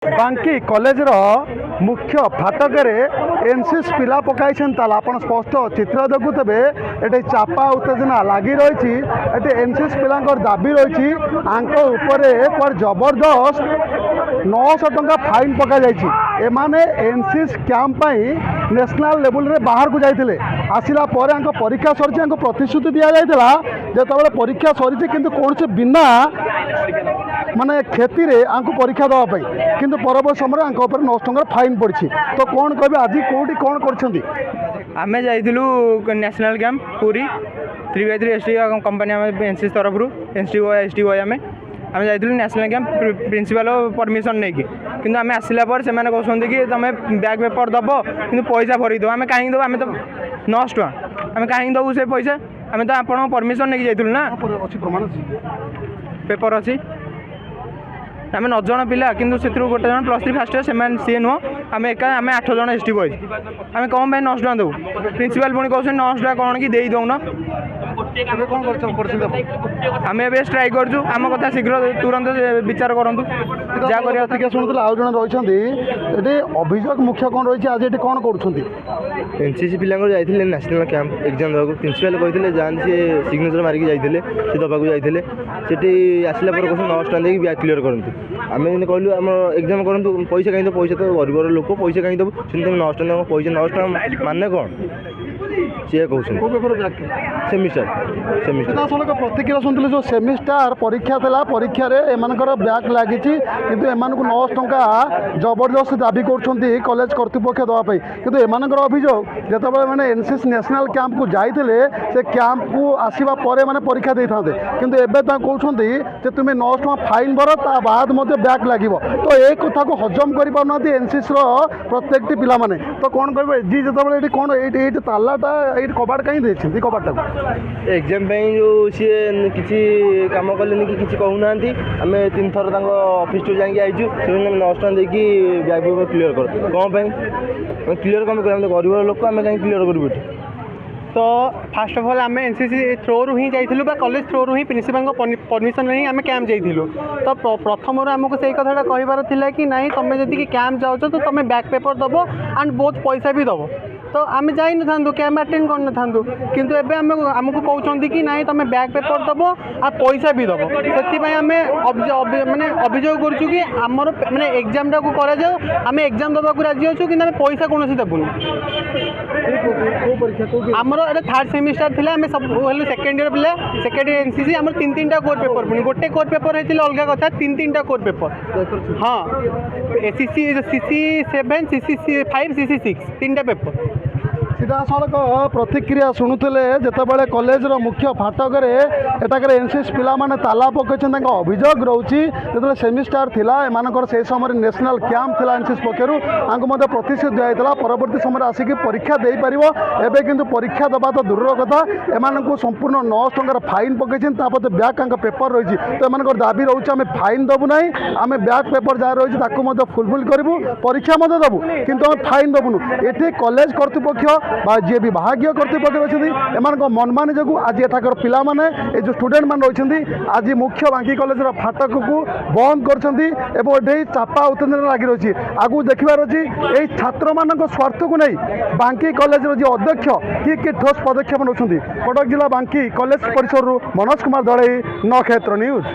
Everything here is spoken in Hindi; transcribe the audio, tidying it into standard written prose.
बांकी कॉलेज मुख्य फाटक एनसीसी पिला पकाई ताला आप स्पष्ट चित्र देखुवे ये चापा उत्तेजना लगी रही एनसीसी पिला दाबी रही पर जबरदस्त 900 टंका फाइन पका एमाने एनसीसी कैंप नेशनल लेवल रे बाहर को जाते आसला परीक्षा सरी प्रतिश्रुति दि जाता जो परीक्षा सरी किंतु कौन से बिना माने खेती रे परीक्षा देवाई किंतु परवर्त समय 900 टंका फाइन पड़ी तो कौन कहे आज कौटी कौन कर आमे जाइलु नेशनल कैंप पूरी 3x3 एसटी कंपनी एनसीसी तरफ एसटी आम आम जाइलु नेशनल कैंप प्रिंसिपल परमिशन नहीं कि आम आसला से कहते कि तुम बैग पेपर दब कि पैसा भरी दो आम कहीं दब आम तो 900 टଙ୍କା आम कहीं दबू से पैसा आम तो आप परमिशन नहीं जाइलु ना पेपर अच्छी आम 9 जन पिला किंतु से गोटे जन +3 फास्ट ईयर से सी नुह आम एका आम 8 जन एसटी बॉयज आम कौन 900 टଙ୍କା देव प्रिंसिपल पुणी कहते 900 टଙ୍କା कौन कि दे दौन आम ए स्ट्राइक करूँ आम कथा शीघ्र तुरंत विचार करूँ जहाँ कर शुणुला आउ जन रही अभियोग मुख्य कौन रही आज ये कौन कर एनसीसी पिला जाइए नेशनल कैंप एग्जाम देवा प्रिंसिपल कहते जान सी सिग्नेचर मारिक जाइए सी दबाक जाइए सीटी आसला 900 टଙ୍କା देकी बैग क्लीयर करते आम कहलु आम एग्जाम करूँ पैसा कहीं पैसा तो गरीब लोक पैसा कहीं देव तुम 900 टଙ୍କା पैसा 900 टଙ୍କା माने कौन सी कहते सेमिस्टर प्रतिक्रिया शुणुले जो सेमिस्टर परीक्षा था परीक्षा एमर बैग लगी किंतु एमान 900 टଙ୍କା जबरदस्त दाबी कर कॉलेज कर्तृपक्ष देवाई किंतु एमर अभियोग जिते मैंने एनसीसी नेशनल कैंप को जाते से कैंप को आसवा पर मैंने परीक्षा दे था किंतु एवं कहते तुम 900 टଙ୍କା फाइन भर ता बाद बैग लगे तो ये कथा को हजम कर पाना एनसीसी प्रत्येक पिला माने तो कौन कहे जी जो कौन ये तालाटा ये कबाट कहीं देखते कबाटा एग्जाम जो सी किसी कम कले कि कहूना आम 3 थर ऑफिस टू जाकि आईचु से 900 टଙ୍କା देकी बैग पेपर क्लीयर कर कौन क्लीयर कम कर गरीब लोक आम कहीं क्लीयर करूँ तो फास्ट ऑफ ऑल आम एनसीसी थ्रो ही जाइलु कॉलेज थ्रो ही प्रिंसिपल परमिशन ही आम कैंप जाइलु तो प्रथम आमको से कथा कहबार थिला कि नहीं तुम जदि कैंप जाओ तो तुम बैक पेपर दब एंड बहुत पैसा भी दब तो आम जाई न था कैंप अटेंड कर न था किंतु एबे आमको कहते कि नहीं तुम बैक पेपर दब आ पैसा भी दब से आम माने अभियोग करूँ कि आमर माने एग्जाम टाक आम एग्जाम दबा राजी अच्छु कि पैसा कौन देवुन आमर थर्ड सेमिस्टर थिला आम सब हेल्ले सेकेंड ईयर पिला सेकेंड ईयर एनसीसी आम 3-3टा कोर पेपर पुणी गोटे कोर पेपर होता अलग कथा 3-3टा कोर पेपर हाँ CC7 CC5 CC6 3टा पेपर सीधासख प्रतिक्रिया शुणुले जितेबाला कॉलेज मुख्य फाटक एटाक एनसीसी पिला माने ताला पकड़ अभियोग रोचे जो सेमिस्टर थिला एमानकर से समय नेशनल कैंप थिला एनसीसी पक्षर प्रतिश्रुति दिया परवर्ती समय आसिक परीक्षा दे पार एवं किंतु परीक्षा दबा तो दूर कथा एम संपूर्ण 900 टंकार फाइन पकड़ बैग पेपर रही तो एम दाबी रोचे आम फाइन दबू ना आम बैग पेपर जहाँ रही फुलफिल करूँ परीक्षा दबू किंतु आम फाइन दबुनु ये कॉलेज कर्तृपक्ष जी भी भाग्य कर्तृपक्ष रही एम मनमानी जो आज एठाकर पिला माने ये जो स्टूडेंट मान रही आज मुख्य बांकी कॉलेज फाटक को बंद कर चापा उत्तेजना लगी रही आगू देखार अच्छी यही छात्र मान स्वार्थ को नहीं बांकी कॉलेज जो अध्यक्ष कि ठोस पदक्षेप नौकरी कटक जिला बांकी कॉलेज परिसर मनोज कुमार दड़ई नक्षत्र न्यूज।